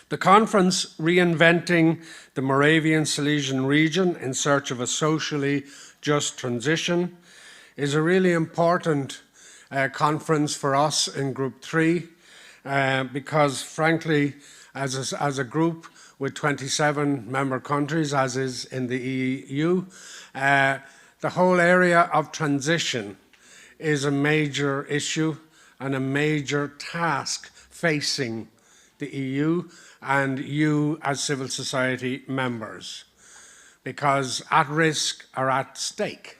The conference, Reinventing the Moravian-Silesian Region in Search of a Socially Just Transition, is a really important conference for us in Group 3 because, frankly, as a group with 27 member countries, as is in the EU, the whole area of transition is a major issue and a major task facing the EU and you as civil society members, because at risk or at stake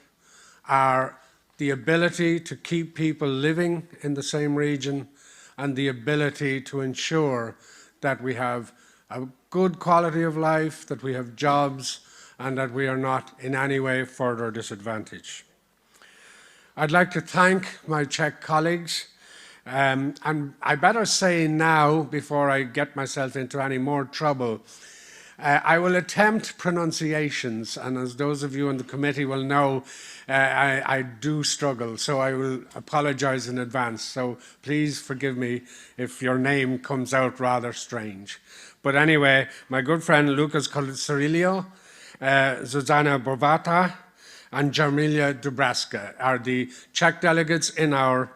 are the ability to keep people living in the same region and the ability to ensure that we have a good quality of life, that we have jobs, and that we are not in any way further disadvantaged. I'd like to thank my Czech colleagues, and I better say now, before I get myself into any more trouble, I will attempt pronunciations, and as those of you on the committee will know, I do struggle, so I will apologize in advance. So please forgive me if your name comes out rather strange. But anyway, my good friend Lucas Cirillo, Zuzana Borvata, and Jarmila Dubraska are the Czech delegates in our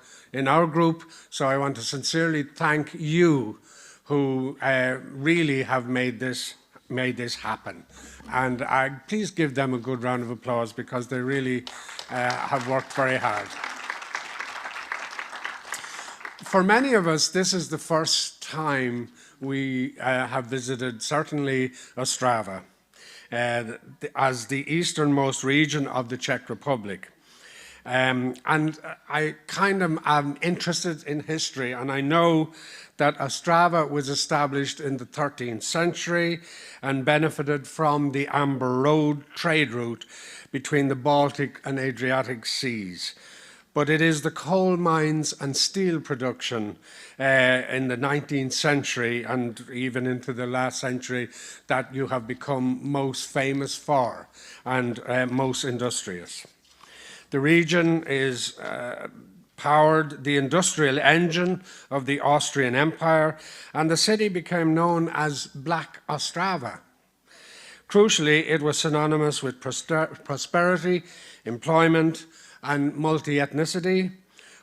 group. So I want to sincerely thank you who really have made this happen. And please give them a good round of applause because they really have worked very hard. For many of us, this is the first time we have visited, certainly, Ostrava, as the easternmost region of the Czech Republic. And I kind of am interested in history, and I know that Ostrava was established in the 13th century and benefited from the Amber Road trade route between the Baltic and Adriatic seas. But it is the coal mines and steel production in the 19th century and even into the last century that you have become most famous for and most industrious. The region is powered the industrial engine of the Austrian Empire, and the city became known as Black Ostrava. Crucially, it was synonymous with prosperity, employment, and multi-ethnicity,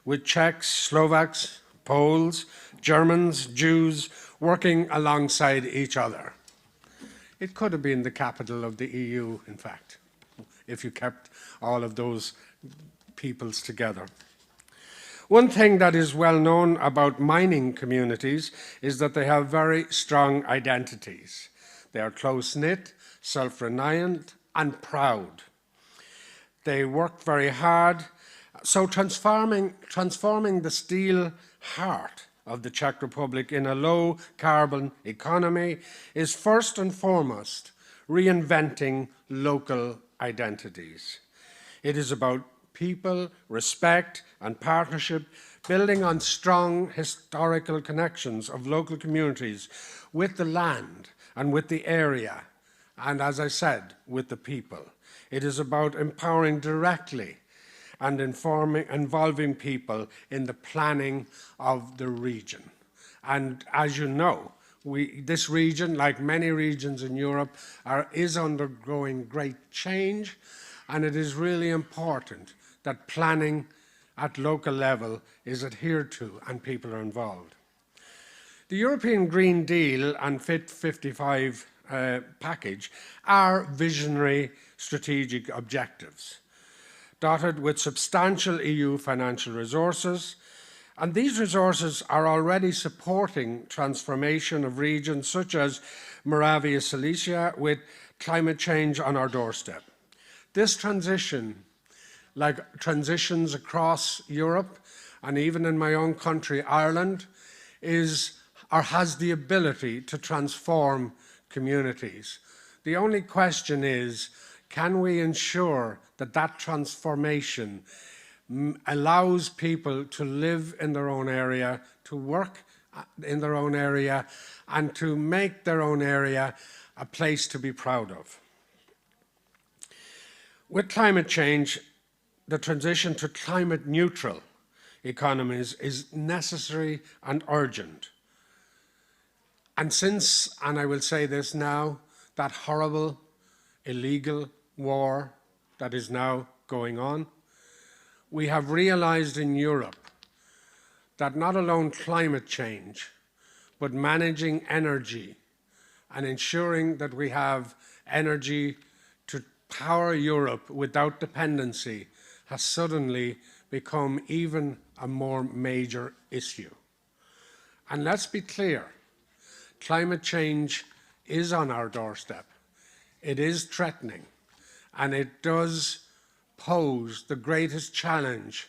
with Czechs, Slovaks, Poles, Germans, Jews working alongside each other. It could have been the capital of the EU, in fact, if you kept all of those peoples together. One thing that is well known about mining communities is that they have very strong identities. They are close-knit, self-reliant, and proud. They work very hard, so transforming the steel heart of the Czech Republic in a low-carbon economy is first and foremost reinventing local identities. It is about people, respect, and partnership, building on strong historical connections of local communities with the land and with the area, and as I said, with the people. It is about empowering directly and involving people in the planning of the region. And as you know, this region, like many regions in Europe, is undergoing great change, and it is really important that planning at local level is adhered to and people are involved. The European Green Deal and Fit 55 package are visionary strategic objectives, dotted with substantial EU financial resources, and these resources are already supporting transformation of regions such as Moravia-Silesia with climate change on our doorstep. This transition, like transitions across Europe and even in my own country, Ireland, has the ability to transform communities. The only question is, can we ensure that that transformation allows people to live in their own area, to work in their own area, and to make their own area a place to be proud of? With climate change, the transition to climate neutral economies is necessary and urgent. And since, and I will say this now, that horrible, illegal war that is now going on, we have realized in Europe that not alone climate change, but managing energy and ensuring that we have energy to power Europe without dependency has suddenly become even a more major issue. And let's be clear, climate change is on our doorstep. It is threatening, and it does pose the greatest challenge,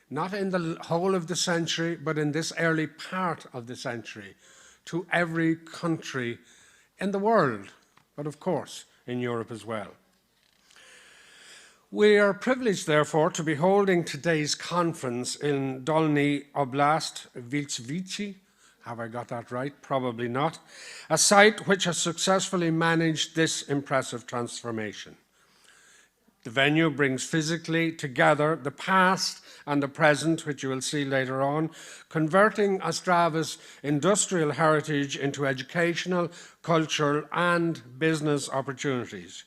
not in the whole of the century, but in this early part of the century, to every country in the world, but of course in Europe as well. We are privileged, therefore, to be holding today's conference in Dolny Oblast, Vilcvici. Have I got that right? Probably not. A site which has successfully managed this impressive transformation. The venue brings physically together the past and the present, which you will see later on, converting Ostrava's industrial heritage into educational, cultural, and business opportunities,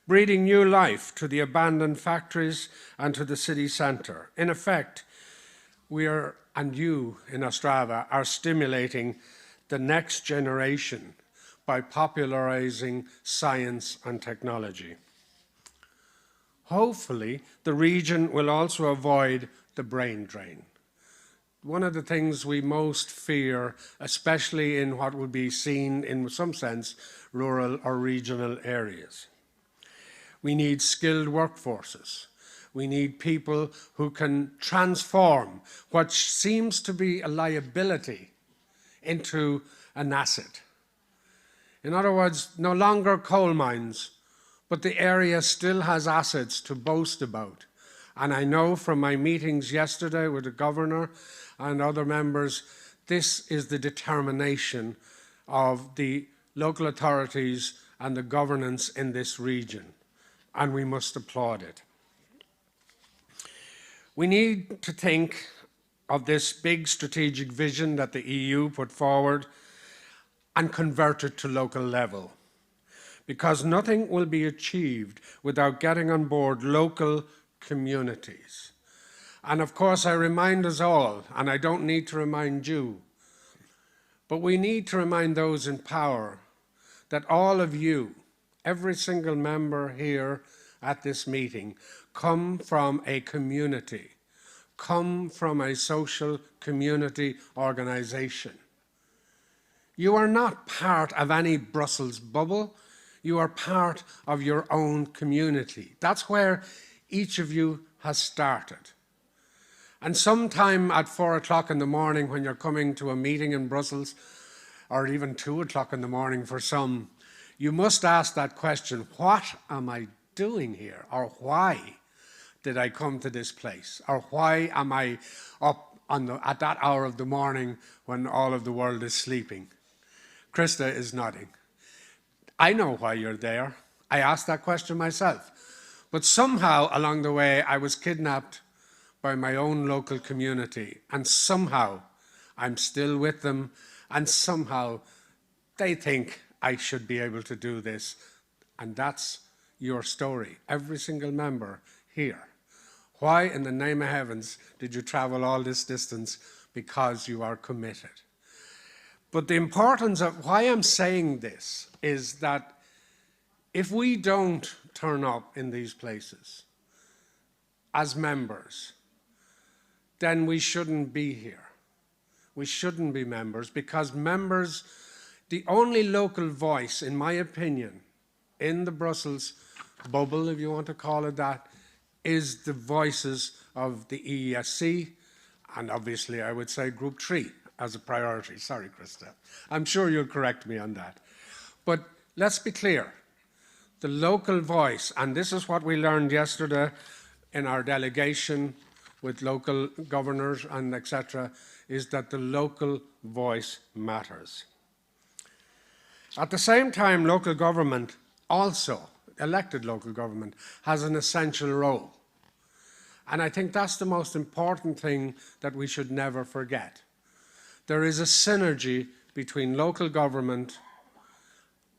breathing new life to the abandoned factories and to the city centre. In effect, we are, and you in Ostrava, are stimulating the next generation by popularizing science and technology. Hopefully, the region will also avoid the brain drain. One of the things we most fear, especially in what would be seen in some sense rural or regional areas. We need skilled workforces. We need people who can transform what seems to be a liability into an asset. In other words, no longer coal mines, but the area still has assets to boast about. And I know from my meetings yesterday with the governor and other members, this is the determination of the local authorities and the governance in this region, and we must applaud it. We need to think of this big strategic vision that the EU put forward and convert it to local level, because nothing will be achieved without getting on board local communities. And of course, I remind us all, and I don't need to remind you, but we need to remind those in power that all of you, every single member here at this meeting, come from a community, come from a social community organization. You are not part of any Brussels bubble. You are part of your own community. That's where each of you has started. And sometime at 4 o'clock in the morning when you're coming to a meeting in Brussels, or even 2 o'clock in the morning for some, you must ask that question, what am I doing here? Or why did I come to this place? Or why am I up at that hour of the morning when all of the world is sleeping? Krista is nodding. I know why you're there. I asked that question myself. But somehow along the way, I was kidnapped by my own local community, and somehow I'm still with them, and somehow they think I should be able to do this. And that's your story, every single member here. Why in the name of heavens did you travel all this distance? Because you are committed. But the importance of why I'm saying this is that if we don't turn up in these places as members, then we shouldn't be here. We shouldn't be members, because members, the only local voice, in my opinion, in the Brussels bubble, if you want to call it that, is the voices of the EESC, and obviously I would say Group 3 as a priority. Sorry, Krista. I'm sure you'll correct me on that. But let's be clear. The local voice, and this is what we learned yesterday in our delegation with local governors and etc., is that the local voice matters. At the same time, local government also, elected local government, has an essential role. And I think that's the most important thing that we should never forget. There is a synergy between local government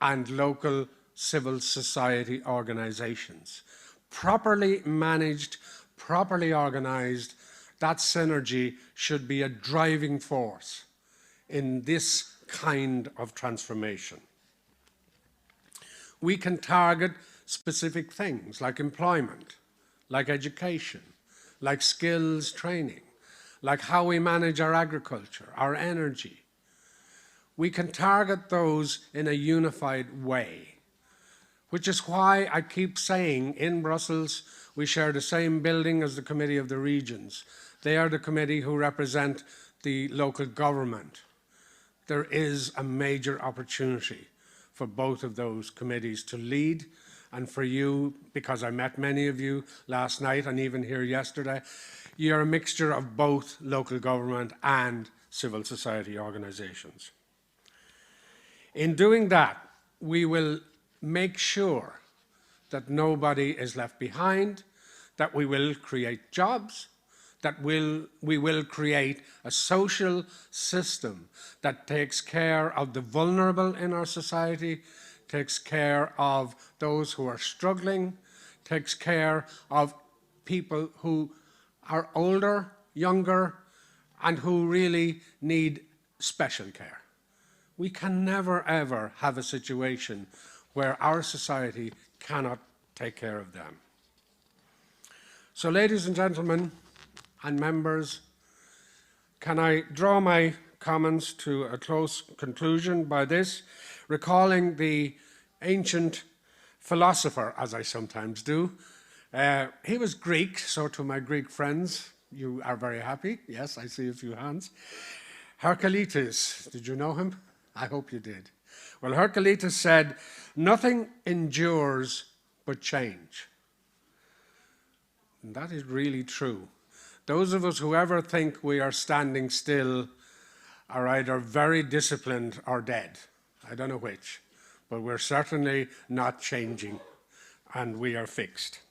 and local civil society organisations. Properly managed, properly organised, that synergy should be a driving force in this kind of transformation. We can target specific things like employment, like education, like skills training, like how we manage our agriculture, our energy. We can target those in a unified way, which is why I keep saying in Brussels we share the same building as the Committee of the Regions. They are the committee who represent the local government. There is a major opportunity for both of those committees to lead, and for you, because I met many of you last night and even here yesterday, you're a mixture of both local government and civil society organisations. In doing that, we will make sure that nobody is left behind, that we will create jobs, that we will create a social system that takes care of the vulnerable in our society, takes care of those who are struggling, takes care of people who are older, younger, and who really need special care. We can never, ever have a situation where our society cannot take care of them. So, ladies and gentlemen, and members, can I draw my comments to a close conclusion by this, recalling the ancient philosopher, as I sometimes do. He was Greek, so to my Greek friends, you are very happy. Yes, I see a few hands. Heraclitus, did you know him? I hope you did. Well, Heraclitus said, "Nothing endures but change." And that is really true. Those of us who ever think we are standing still are either very disciplined or dead. I don't know which, but we're certainly not changing, and we are fixed.